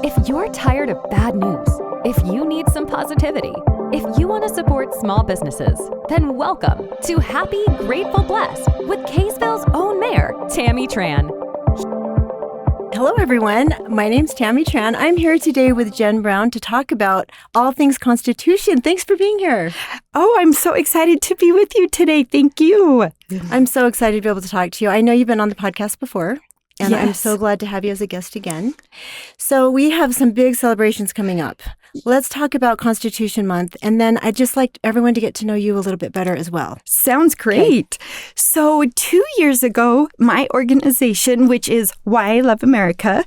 If you're tired of bad news, if you need some positivity, if you want to support small businesses, then welcome to Happy, Grateful, Blessed with Kaysville's own mayor, Tammy Tran. Hello, everyone. My name's Tammy Tran. I'm here today with Jen Brown to talk about all things Constitution. Thanks for being here. Oh, I'm so excited to be with you today. Thank you. I'm so excited to be able to talk to you. I know you've been on the podcast before, and Yes. I'm so glad to have you as a guest again. So we have some big celebrations coming up. Let's talk about Constitution Month, and then I'd just like everyone to get to know you a little bit better as well. Sounds great. So 2 years ago, my organization, which is Why I Love America,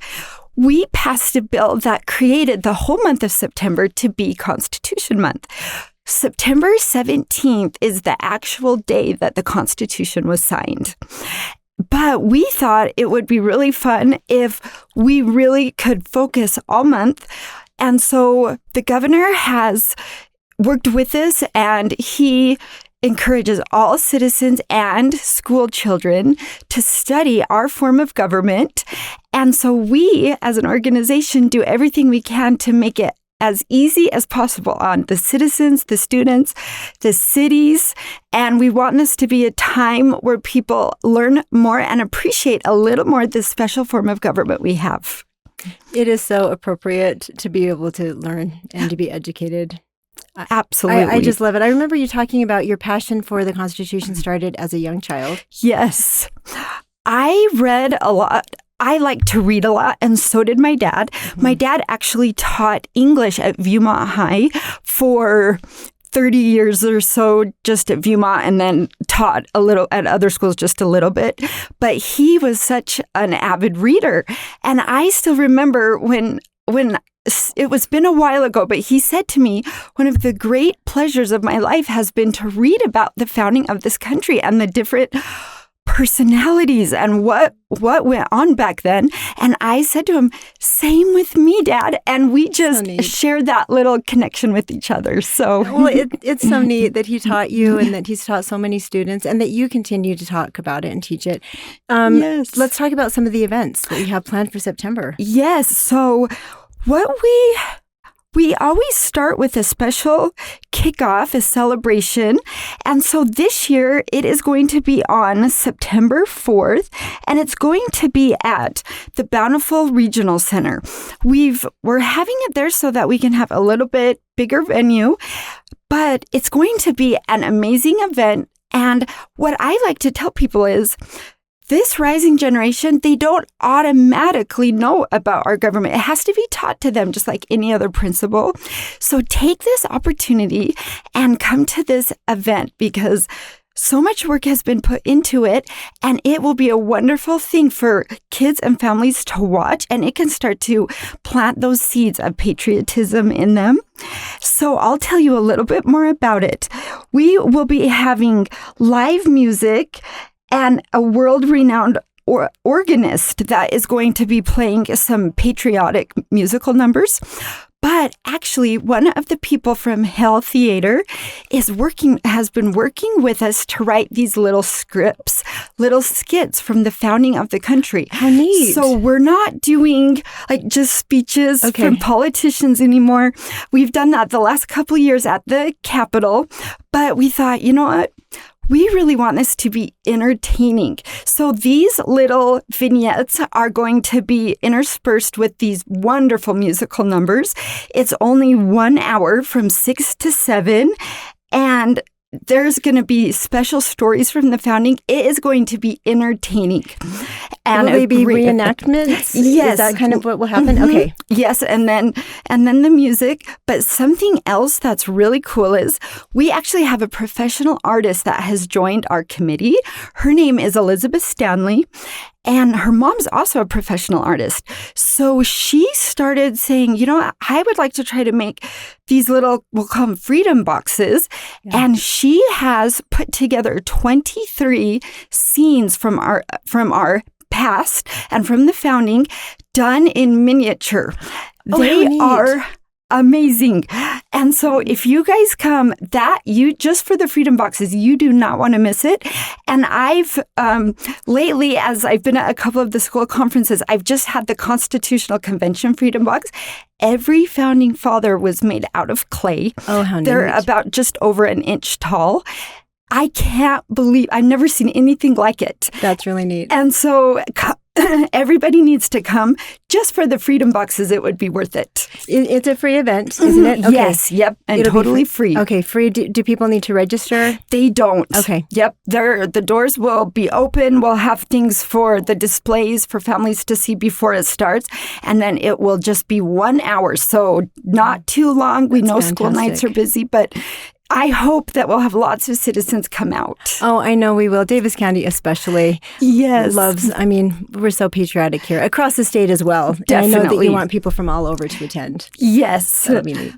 we passed a bill that created the whole month of September to be Constitution Month. September 17th is the actual day that the Constitution was signed. But we thought it would be really fun if we really could focus all month. And so the governor has worked with us, and he encourages all citizens and school children to study our form of government. And so we, as an organization, do everything we can to make it as easy as possible on the citizens, the students, the cities. And we want this to be a time where people learn more and appreciate a little more this special form of government we have. It is so appropriate to be able to learn and to be educated. Absolutely. I just love it. I remember you talking about your passion for the Constitution started as a young child. Yes. I read a lot. I like to read a lot, and so did my dad. My dad actually taught English at Viewmont High for 30 years or so, just at Viewmont, and then taught a little at other schools, just a little bit. But he was such an avid reader. And I still remember when it was been a while ago, but he said to me, one of the great pleasures of my life has been to read about the founding of this country and the different personalities and what went on back then. And I said to him, same with me, Dad. And we just shared that little connection with each other. So, well, it's so neat that he taught you and that he's taught so many students and that you continue to talk about it and teach it. Yes. Let's talk about some of the events that you have planned for September. Yes. So what we always start with a special kickoff, a celebration. And so this year it is going to be on September 4th, and it's going to be at the Bountiful Regional Center. We're having it there so that we can have a little bit bigger venue, but it's going to be an amazing event. And what I like to tell people is, this rising generation, they don't automatically know about our government. It has to be taught to them just like any other principle. So take this opportunity and come to this event because so much work has been put into it, and it will be a wonderful thing for kids and families to watch, and it can start to plant those seeds of patriotism in them. So I'll tell you a little bit more about it. We will be having live music and a world-renowned organist that is going to be playing some patriotic musical numbers. But actually, one of the people from Hell Theater has been working with us to write these little scripts, little skits from the founding of the country. How neat. So we're not doing like just speeches from politicians anymore. We've done that the last couple of years at the Capitol, but we thought, you know what? We really want this to be entertaining. So these little vignettes are going to be interspersed with these wonderful musical numbers. It's only 1 hour from 6 to 7. And there's going to be special stories from the founding. It is going to be entertaining. And will they be reenactments? Yes. Is that kind of what will happen? Mm-hmm. Okay. Yes, and then the music. But something else that's really cool is we actually have a professional artist that has joined our committee. Her name is Elizabeth Stanley. And her mom's also a professional artist. So she started saying, you know, I would like to try to make these little, we'll call them freedom boxes. Yeah. And she has put together 23 scenes from our past and from the founding done in miniature. They are amazing. And so if you guys come, just for the Freedom Boxes, you do not want to miss it. And I've lately, as I've been at a couple of the school conferences, I've just had the Constitutional Convention Freedom Box. Every founding father was made out of clay. Oh, how neat. They're about just over an inch tall. I can't believe, I've never seen anything like it. That's really neat. And so everybody needs to come. Just for the Freedom Boxes, it would be worth it. It's a free event, isn't it? Okay. Yes, yep, and It'll be totally free. Okay, free. Do people need to register? They don't. Okay. Yep, the doors will be open. We'll have things for the displays for families to see before it starts, and then it will just be 1 hour, so not too long. We know school nights are busy, but I hope that we'll have lots of citizens come out. Oh, I know we will. Davis County especially loves, we're so patriotic here. Across the state as well. Definitely. And I know that you want people from all over to attend. Yes. That'd be neat.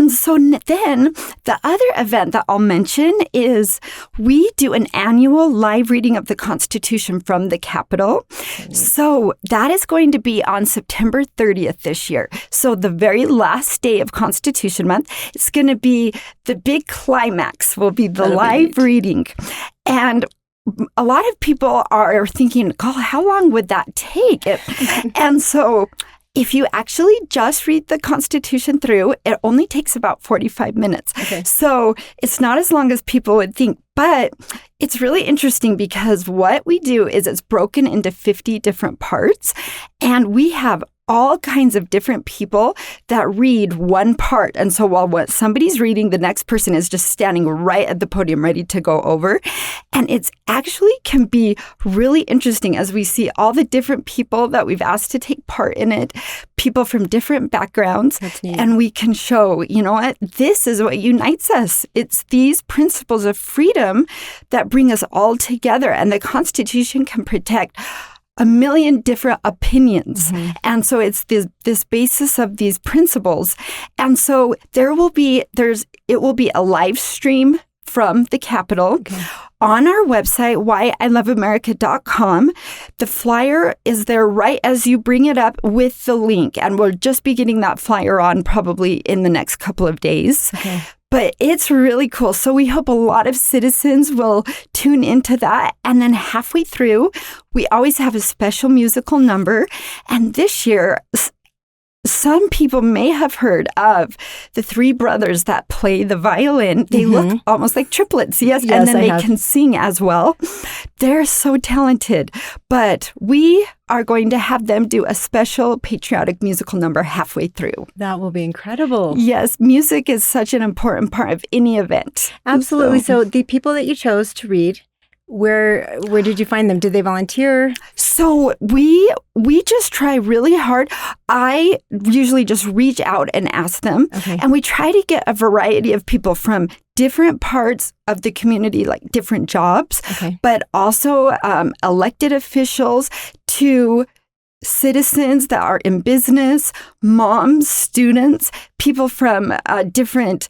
So then the other event that I'll mention is we do an annual live reading of the Constitution from the Capitol. So that is going to be on September 30th this year. So the very last day of Constitution Month, it's going to be the big climax will be the live reading. And a lot of people are thinking, how long would that take? And so if you actually just read the Constitution through, it only takes about 45 minutes. Okay. So it's not as long as people would think, but it's really interesting because what we do is it's broken into 50 different parts, and we have all kinds of different people that read one part. And so while somebody's reading, the next person is just standing right at the podium ready to go over. And it's actually can be really interesting as we see all the different people that we've asked to take part in it, people from different backgrounds. That's neat. And we can show, you know what, this is what unites us. It's these principles of freedom that bring us all together. And the Constitution can protect a million different opinions. Mm-hmm. And so it's this basis of these principles. And so it will be a live stream from the Capitol. Okay. On our website, whyiloveamerica.com, the flyer is there right as you bring it up with the link. And we'll just be getting that flyer on probably in the next couple of days. Okay. But it's really cool. So we hope a lot of citizens will tune into that. And then halfway through, we always have a special musical number. And this year, some people may have heard of the three brothers that play the violin. They look almost like triplets, yes, and then they can sing as well. They're so talented. But we are going to have them do a special patriotic musical number halfway through. That will be incredible. Yes, music is such an important part of any event. Absolutely. So the people that you chose to read, where did you find them? Did they volunteer? So we just try really hard. I usually just reach out and ask them. Okay. And we try to get a variety of people from different parts of the community, like different jobs, but also elected officials to citizens that are in business, moms, students, people from different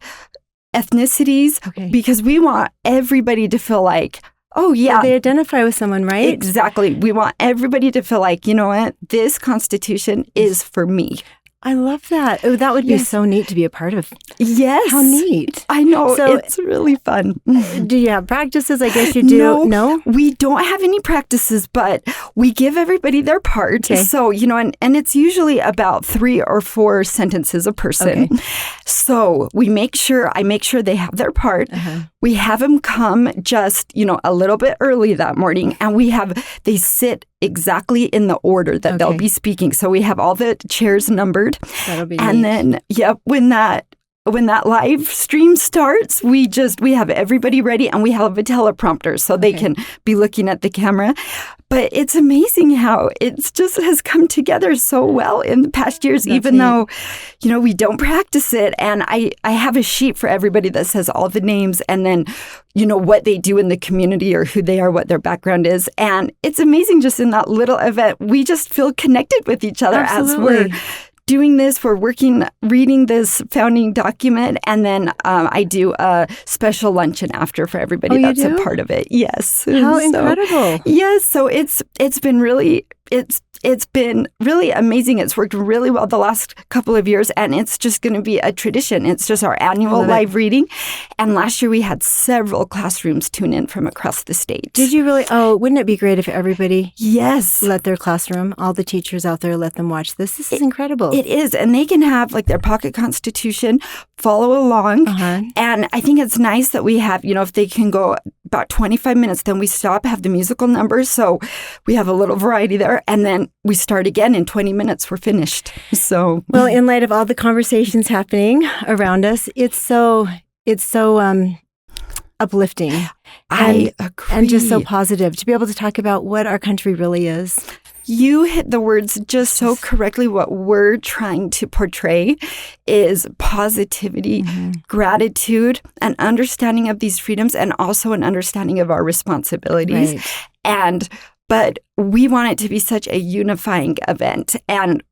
ethnicities, because we want everybody to feel like, oh, yeah. So they identify with someone, right? Exactly. We want everybody to feel like, you know what? This Constitution is for me. I love that. Oh, that would be so neat to be a part of. Yes. How neat. I know. So, it's really fun. Do you have practices? I guess you do. No? We don't have any practices, but we give everybody their part. Okay. So, you know, and it's usually about 3 or 4 sentences a person. Okay. So I make sure they have their part. Uh-huh. We have them come just, you know, a little bit early that morning, and they sit exactly in the order that they'll be speaking. So we have all the chairs numbered. That'll be and neat. Then, when that live stream starts, we have everybody ready, and we have a teleprompter so they can be looking at the camera. But it's amazing how it's just has come together so well in the past years, even though, you know, we don't practice it. And I have a sheet for everybody that says all the names and then, you know, what they do in the community or who they are, what their background is. And it's amazing just in that little event, we just feel connected with each other as we're doing this. We're reading this founding document, and then I do a special luncheon after for everybody that's a part of it. Yes. How incredible. Yes. So it's been really, it's been really amazing. It's worked really well the last couple of years, and it's just going to be a tradition. It's just our annual live reading. And last year we had several classrooms tune in from across the state. Did you really? Oh, wouldn't it be great if everybody Yes. let their classroom, all the teachers out there, let them watch this? This is incredible. It is. And they can have like their pocket constitution, follow along. And I think it's nice that we have, if they can go about 25 minutes, then we stop, have the musical numbers. So we have a little variety there. And then we start again in 20 minutes. We're finished. So, well, in light of all the conversations happening around us, it's so uplifting. I agree. And just so positive to be able to talk about what our country really is. You hit the words just so correctly. What we're trying to portray is positivity, gratitude, an understanding of these freedoms, and also an understanding of our responsibilities. Right. But we want it to be such a unifying event and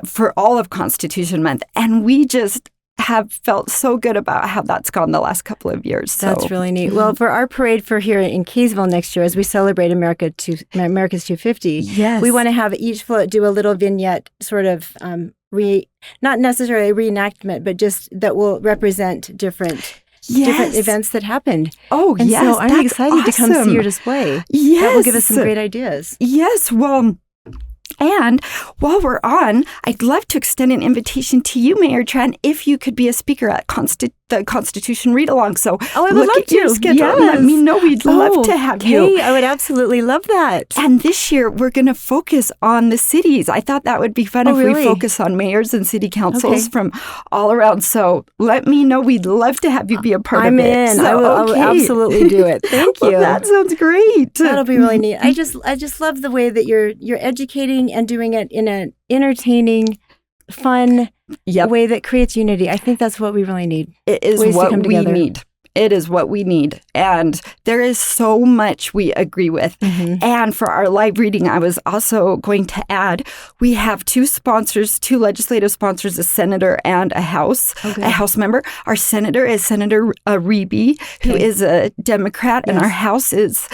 for all of Constitution Month. And we just have felt so good about how that's gone the last couple of years. So. That's really neat. Well, for our parade for here in Kaysville next year, as we celebrate America's 250, we want to have each float do a little vignette, sort of not necessarily a reenactment, but just that will represent different events that happened. Oh, and yes. so I'm excited to come see your display. Yes. That will give us some great ideas. Yes. Well, and while we're on, I'd love to extend an invitation to you, Mayor Tran, if you could be a speaker at the Constitution read-along. So I would look love at your to. schedule and let me know. We'd love to have you. I would absolutely love that. And this year, we're going to focus on the cities. I thought that would be fun if we focus on mayors and city councils from all around. So let me know. We'd love to have you be a part of it. I'm in. So, I will absolutely do it. Thank you. Well, that sounds great. That'll be really neat. I just love the way that you're educating and doing it in an entertaining, fun way that creates unity. I think that's what we really need. It is what we need. It is what we need. And there is so much we agree with. And for our live reading, I was also going to add, we have two legislative sponsors, a senator and a House member. Our senator is Senator Reby, who is a Democrat, and our House is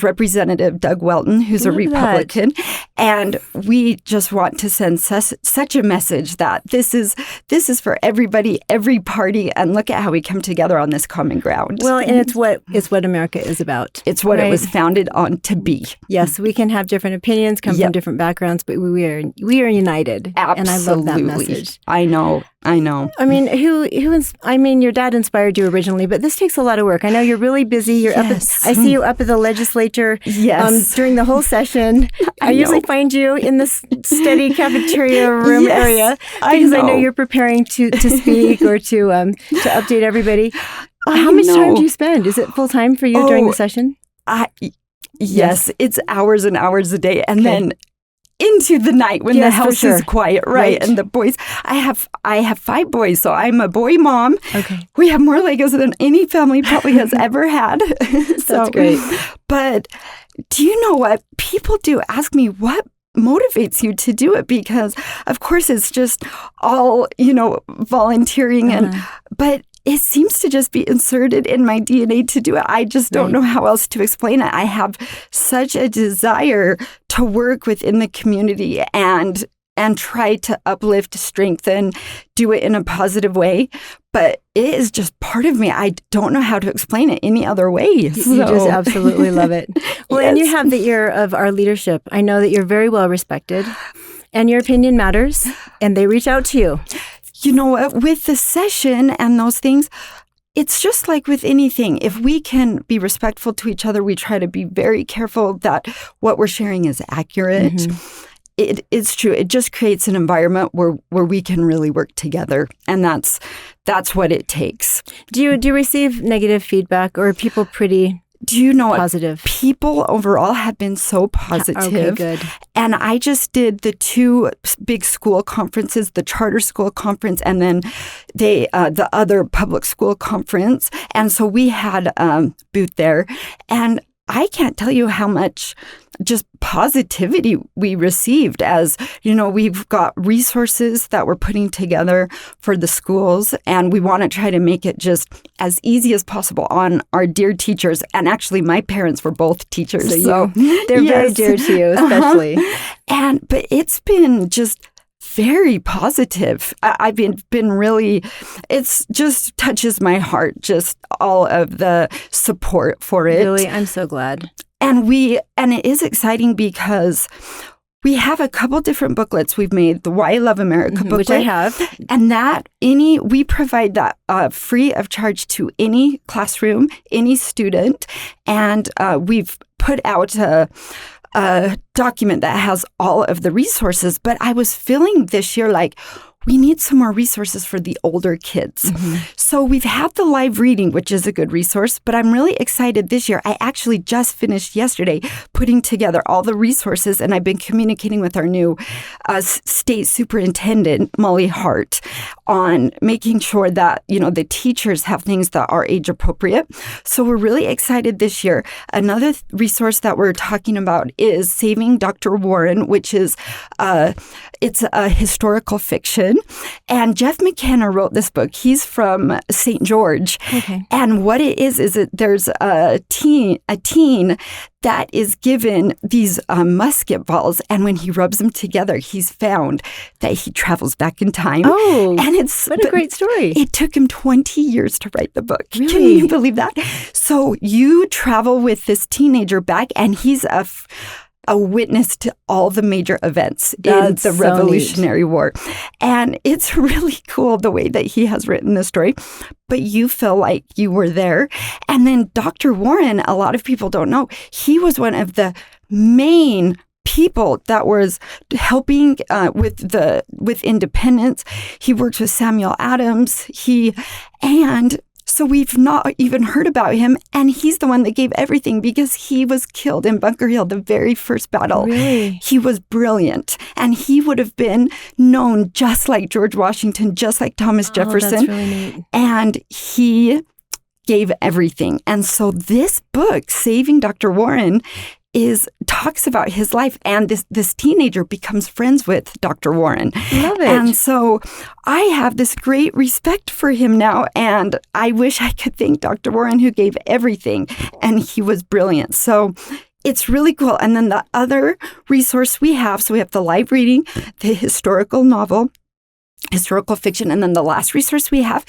Representative Doug Welton, who's a Republican. And we just want to send such a message that this is for everybody, every party, and look at how we come together on this common ground. Well, and it's what America is about. It's what it was founded on to be. Yes, we can have different opinions, come from different backgrounds, but we are united. Absolutely. And I love that message. I know. I mean, your dad inspired you originally, but this takes a lot of work. I know you're really busy. You're up. I see you up at the legislature. During the whole session. I usually find you in the study cafeteria room area because I know you're preparing to speak or to update everybody. How much time do you spend? Is it full time for you during the session? Yes, it's hours and hours a day, and then into the night when the house is quiet, right? And the boys, I have 5 boys, so I'm a boy mom. Okay, we have more Legos than any family probably has ever had. That's great. But do you know what people do? Ask me what motivates you to do it, because of course it's just all volunteering but it seems to just be inserted in my DNA to do it. I just don't know how else to explain it. I have such a desire to work within the community and try to uplift, strengthen, do it in a positive way. But it is just part of me. I don't know how to explain it any other way. You just absolutely love it. Well, and you have the ear of our leadership. I know that you're very well respected and your opinion matters, and they reach out to you. You know what? With the session and those things, it's just like with anything. If we can be respectful to each other, we try to be very careful that what we're sharing is accurate. It's true. It just creates an environment where we can really work together, and that's what it takes. Do you receive negative feedback, or are people pretty? Do you know positive? People overall have been so positive. Okay, good. And I just did the 2 big school conferences, the charter school conference, and then the other public school conference. And so we had booth there, and I can't tell you how much just positivity we received as, we've got resources that we're putting together for the schools, and we want to try to make it just as easy as possible on our dear teachers. And actually, my parents were both teachers. So they're very dear to you, especially. But it's been just very positive. I've been really, it's just touches my heart, just all of the support for it. Really, I'm so glad. And it is exciting because we have a couple different booklets we've made. The Why I Love America booklet, which I have, and we provide that free of charge to any classroom, any student, and we've put out a document that has all of the resources. But I was feeling this year like we need some more resources for the older kids. Mm-hmm. So we've had the live reading, which is a good resource, but I'm really excited this year. I actually just finished yesterday putting together all the resources, and I've been communicating with our new state superintendent, Molly Hart, on making sure that, the teachers have things that are age appropriate. So we're really excited this year. Another resource that we're talking about is Saving Dr. Warren, which is it's a historical fiction. And Jeff McKenna wrote this book. He's from St. George. Okay. And what it is that there's a teen that is given these musket balls, and when he rubs them together, he's found that he travels back in time. Oh, and what a great story. It took him 20 years to write the book. Really? Can you believe that? So you travel with this teenager back, and he's a witness to all the major events in the Revolutionary War. And it's really cool the way that he has written the story, but you feel like you were there. And then Dr. Warren, a lot of people don't know, he was one of the main people that was helping with independence. He worked with Samuel Adams. So we've not even heard about him, and he's the one that gave everything because he was killed in Bunker Hill, the very first battle. Really? He was brilliant, and he would have been known just like George Washington, just like Thomas Jefferson. That's really neat. And he gave everything. And so this book, Saving Dr. Warren, talks about his life, and this teenager becomes friends with Dr. Warren. Love it. And so I have this great respect for him now, and I wish I could thank Dr. Warren, who gave everything, and he was brilliant. So it's really cool. And then the other resource we have the live reading, the historical novel, historical fiction, and then the last resource we have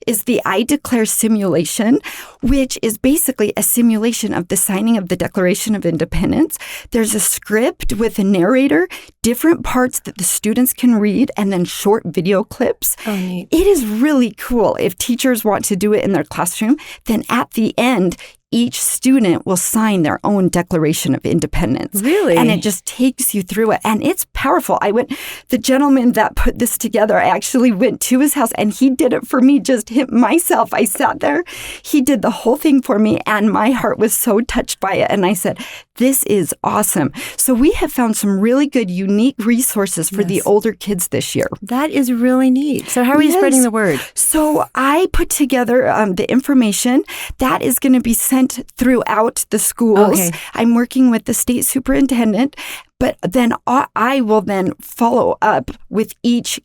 is the I Declare simulation, which is basically a simulation of the signing of the Declaration of Independence. There's a script with a narrator, different parts that the students can read, and then short video clips. Oh, neat. It is really cool. If teachers want to do it in their classroom, then at the end, each student will sign their own Declaration of Independence. Really? And it just takes you through it. And it's powerful. The gentleman that put this together, I actually went to his house, and he did it for me, just myself. I sat there. He did the whole thing for me, and my heart was so touched by it. And I said, this is awesome. So we have found some really good, unique resources for the older kids this year. That is really neat. So how are you spreading the word? So I put together the information that is going to be sent throughout the schools. Okay. I'm working with the state superintendent, but then I will then follow up with each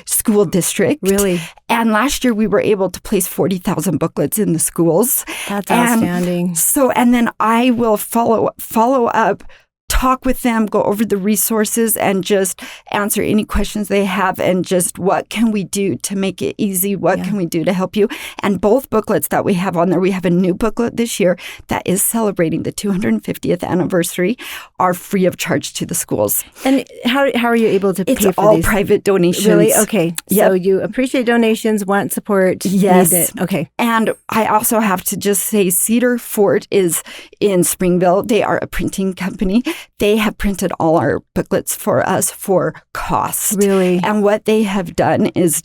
school district. Really? And last year we were able to place 40,000 booklets in the schools. That's outstanding. And then I will follow up, talk with them, go over the resources, and just answer any questions they have, and just what can we do to make it easy? What can we do to help you? And both booklets that we have on there, we have a new booklet this year that is celebrating the 250th anniversary, are free of charge to the schools. And how are you able to pay for these? It's all private donations. Really? Okay. Yep. So you appreciate donations, want support. Yes. Need it. Okay. And I also have to just say Cedar Fort is in Springville. They are a printing company. they have printed all our booklets for us for cost. Really? And what they have done is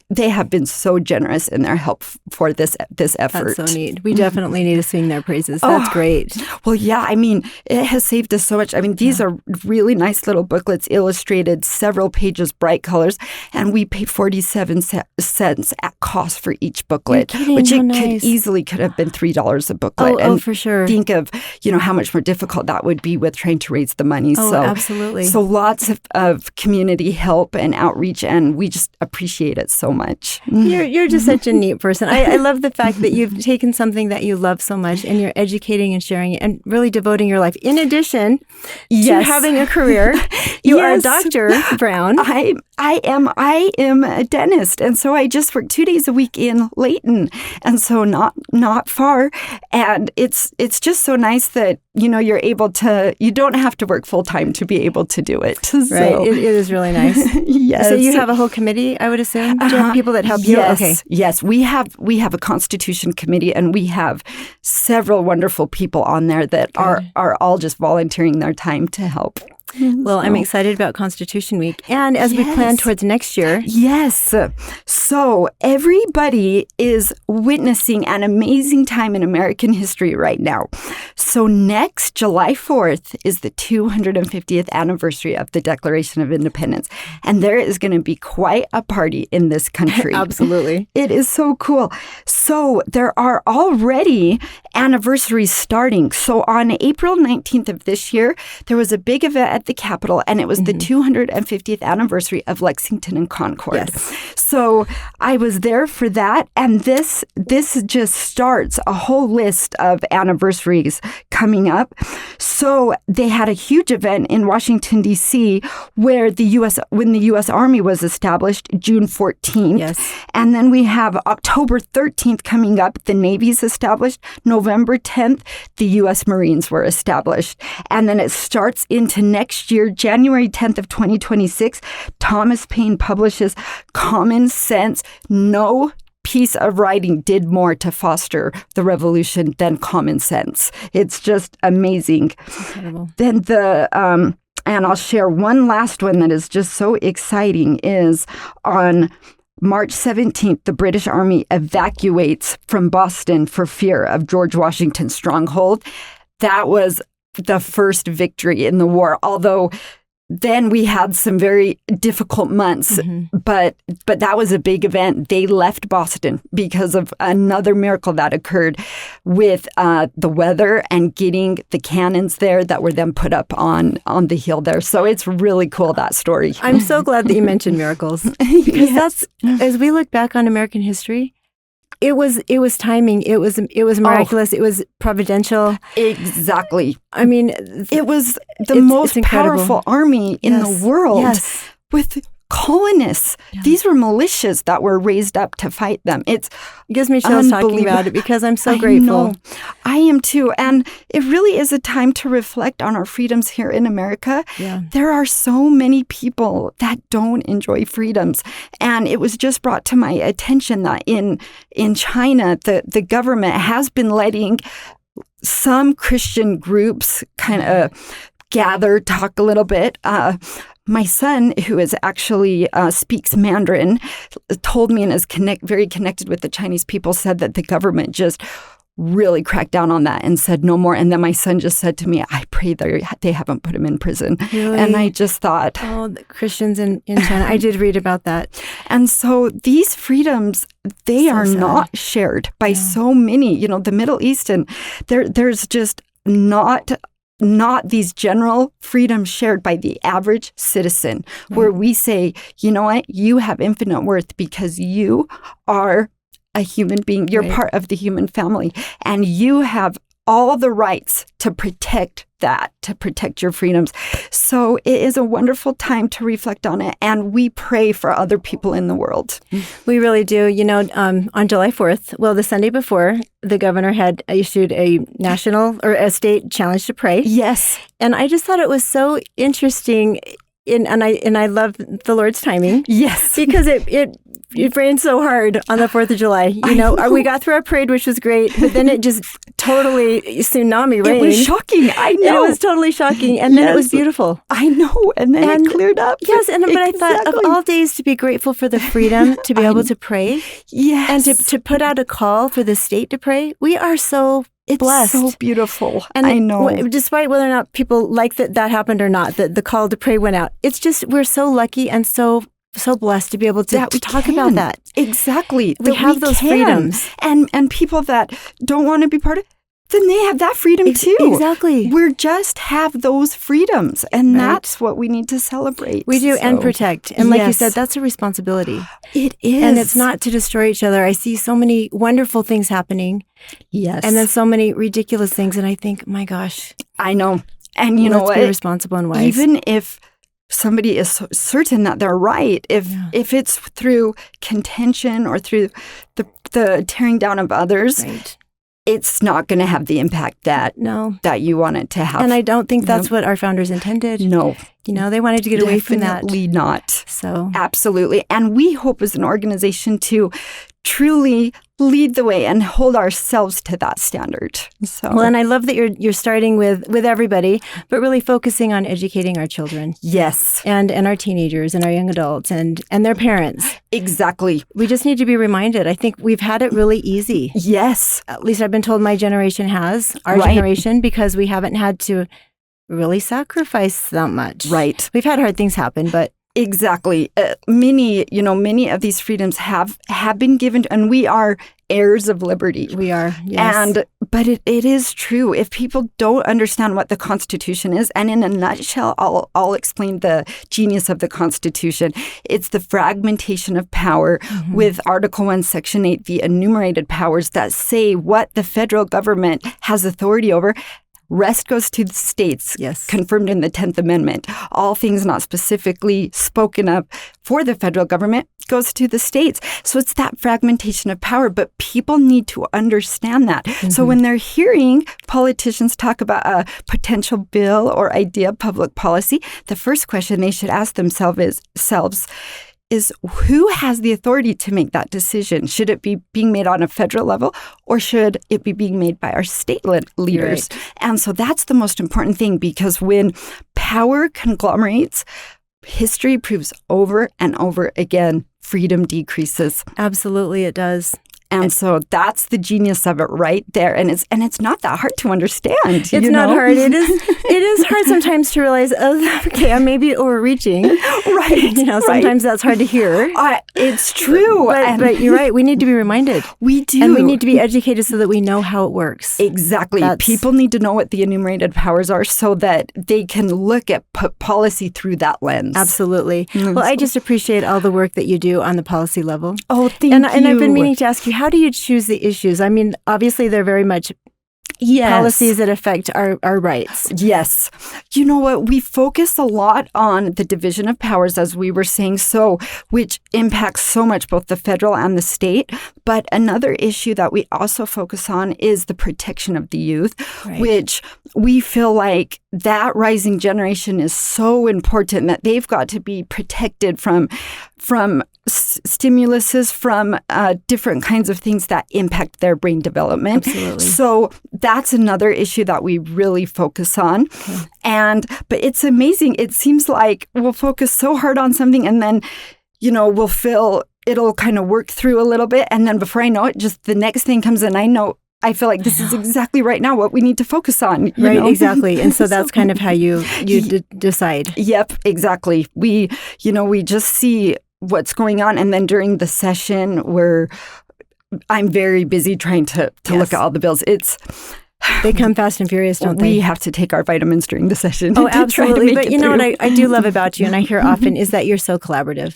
they have been so generous in their help for this effort. That's so neat. We definitely need to sing their praises. That's great. Well, yeah, I mean, it has saved us so much. I mean, these are really nice little booklets, illustrated, several pages, bright colors, and we pay 47 cents at cost for each booklet, which could have been $3 a booklet. Oh, for sure. Think of, how much more difficult that would be with trying to raise the money. Oh, absolutely. So lots of community help and outreach, and we just appreciate it so much. You're just such a neat person. I love the fact that you've taken something that you love so much and you're educating and sharing it and really devoting your life. In addition to having a career, you are a doctor, Brown. I am a dentist, and so I just work 2 days a week in Layton, and so not far. And it's just so nice that you're able to. You don't have to work full time to be able to do it. Right, it is really nice. Yes. So you have a whole committee, I would assume. Do you have people that help you? Yes. Okay. Yes, we have a Constitution committee, and we have several wonderful people on there that are all just volunteering their time to help. Well, I'm excited about Constitution Week. And as we plan towards next year. Yes. So everybody is witnessing an amazing time in American history right now. So next July 4th is the 250th anniversary of the Declaration of Independence. And there is going to be quite a party in this country. Absolutely. It is so cool. So there are already anniversaries starting. So on April 19th of this year, there was a big event at the Capitol, and it was the 250th anniversary of Lexington and Concord. Yes. So I was there for that, and this just starts a whole list of anniversaries coming up. So they had a huge event in Washington, D.C., when the U.S. Army was established, June 14th. Yes. And then we have October 13th coming up, the Navy's established. November 10th, the U.S. Marines were established. And then it starts into next year, January 10th of 2026, Thomas Paine publishes Common Sense. No piece of writing did more to foster the revolution than Common Sense. It's just amazing. Incredible. Then and I'll share one last one that is just so exciting, is on March 17th, the British Army evacuates from Boston for fear of George Washington's stronghold. That was the first victory in the war, although then we had some very difficult months, but that was a big event. They left Boston because of another miracle that occurred with the weather and getting the cannons there that were then put up on the hill there. So it's really cool, that story. I'm so glad that you mentioned miracles, because that's, as we look back on American history, it was timing. It was miraculous. It was providential. Exactly. I mean, it was the most powerful army in the world with colonists. Yeah. These were militias that were raised up to fight them. It gives me chills talking about it, because I'm so grateful. I am too. And it really is a time to reflect on our freedoms here in America. Yeah. There are so many people that don't enjoy freedoms. And it was just brought to my attention that in China, the government has been letting some Christian groups kind of gather, talk a little bit. My son, who is actually speaks Mandarin, told me and is very connected with the Chinese people, said that the government just really cracked down on that and said no more. And then my son just said to me, I pray they haven't put him in prison. Really? And I just thought... Oh, the Christians in China. I did read about that. And so these freedoms, they are not shared by so many. The Middle East, and there's just not these general freedoms shared by the average citizen, where we say, you know what, you have infinite worth because you are a human being. You're part of the human family, and you have all the rights to protect that, to protect your freedoms. So it is a wonderful time to reflect on it, and we pray for other people in the world. We really do. On July 4th, the Sunday before, the governor had issued a national or a state challenge to pray. Yes. And I just thought it was so interesting. and I love the Lord's timing. Yes. Because it rained so hard on the 4th of July. You know, we got through our parade, which was great, but then it just totally tsunami rained. It was shocking. I know. It was totally shocking. And then it was beautiful. I know. And then it cleared up. Yes. But I thought of all days to be grateful for the freedom to be able to pray. Yes. And to put out a call for the state to pray. We are so blessed. So beautiful. And I know. Despite whether or not people like that happened or not, that the call to pray went out. It's just, we're so lucky and so blessed to be able to talk about that. Exactly. We have those freedoms. And people that don't want to be part of it, then they have that freedom too. Exactly. We just have those freedoms. And that's what we need to celebrate. We do, and protect. And like you said, that's a responsibility. It is. And it's not to destroy each other. I see so many wonderful things happening. Yes. And then so many ridiculous things. And I think, my gosh. I know. And you know what? Let's be responsible and wise. Even if somebody is so certain that they're right, if it's through contention or through the tearing down of others, it's not going to have the impact that you want it to have. And I don't think that's what our founders intended. No. You know, they wanted to get away from that. Definitely not. So absolutely. And we hope as an organization to truly lead the way and hold ourselves to that standard. So well, and I love that you're starting with everybody, but really focusing on educating our children. Yes. And our teenagers and our young adults and their parents. Exactly. We just need to be reminded. I think we've had it really easy. Yes. At least I've been told my generation has, our generation, because we haven't had to really sacrifice that much. Right. We've had hard things happen, but exactly. Many of these freedoms have been given, and we are heirs of liberty. We are, yes. But it is true. If people don't understand what the Constitution is, and in a nutshell, I'll explain the genius of the Constitution. It's the fragmentation of power with Article 1, Section 8, the enumerated powers that say what the federal government has authority over. Rest goes to the states, confirmed in the 10th Amendment. All things not specifically spoken of for the federal government goes to the states. So it's that fragmentation of power, but people need to understand that. So when they're hearing politicians talk about a potential bill or idea of public policy, the first question they should ask themselves is who has the authority to make that decision? Should it be being made on a federal level, or should it be being made by our state leaders? Right. And so that's the most important thing, because when power conglomerates, history proves over and over again, freedom decreases. Absolutely, it does. And so that's the genius of it right there. And it's not that hard to understand. It's not hard. It is hard sometimes to realize, okay, I may be overreaching. Right. Sometimes that's hard to hear. It's true. But you're right. We need to be reminded. We do. And we need to be educated so that we know how it works. Exactly. People need to know what the enumerated powers are so that they can look at policy through that lens. Absolutely. Well, I just appreciate all the work that you do on the policy level. Oh, thank you. And I've been meaning to ask you, how do you choose the issues? I mean, obviously, they're very much policies that affect our rights. Yes. You know what? We focus a lot on the division of powers, as we were saying, which impacts so much both the federal and the state. But another issue that we also focus on is the protection of the youth, which we feel like that rising generation is so important that they've got to be protected from stimuluses, from different kinds of things that impact their brain development. Absolutely. So that's another issue that we really focus on. Okay. But it's amazing. It seems like we'll focus so hard on something, and then, we'll feel it'll kind of work through a little bit. And then before I know it, just the next thing comes in. I feel like this is exactly right now what we need to focus on. Right, exactly. And so that's kind of how you decide. Yep, exactly. We just see what's going on. And then during the session I'm very busy trying to look at all the bills. They come fast and furious, don't they? We have to take our vitamins during the session. Oh, absolutely. But you know what I do love about you, and I hear often, is that you're so collaborative.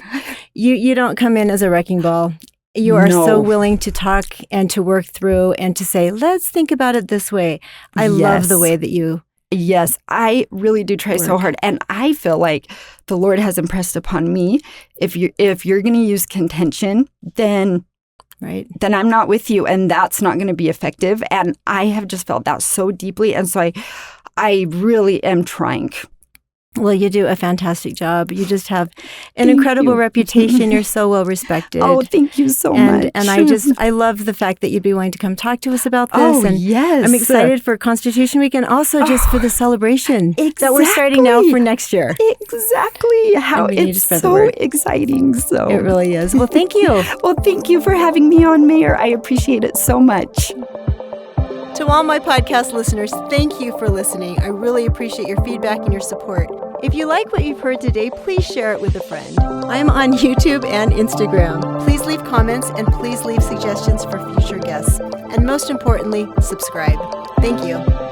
You don't come in as a wrecking ball. You are so willing to talk and to work through and to say, let's think about it this way. I love the way that you... Yes, I really do try so hard. And I feel like the Lord has impressed upon me, if you're going to use contention, then I'm not with you, and that's not going to be effective. And I have just felt that so deeply. And so I really am trying Well, you do a fantastic job. You just have an incredible reputation. You're so well respected. Oh, thank you so much. And I love the fact that you'd be willing to come talk to us about this. Oh, and yes. I'm excited for Constitution Week and also just for the celebration that we're starting now for next year. Exactly. How it's so exciting. So it really is. Well, thank you. Well, thank you for having me on, Mayor. I appreciate it so much. To all my podcast listeners, thank you for listening. I really appreciate your feedback and your support. If you like what you've heard today, please share it with a friend. I'm on YouTube and Instagram. Please leave comments and please leave suggestions for future guests. And most importantly, subscribe. Thank you.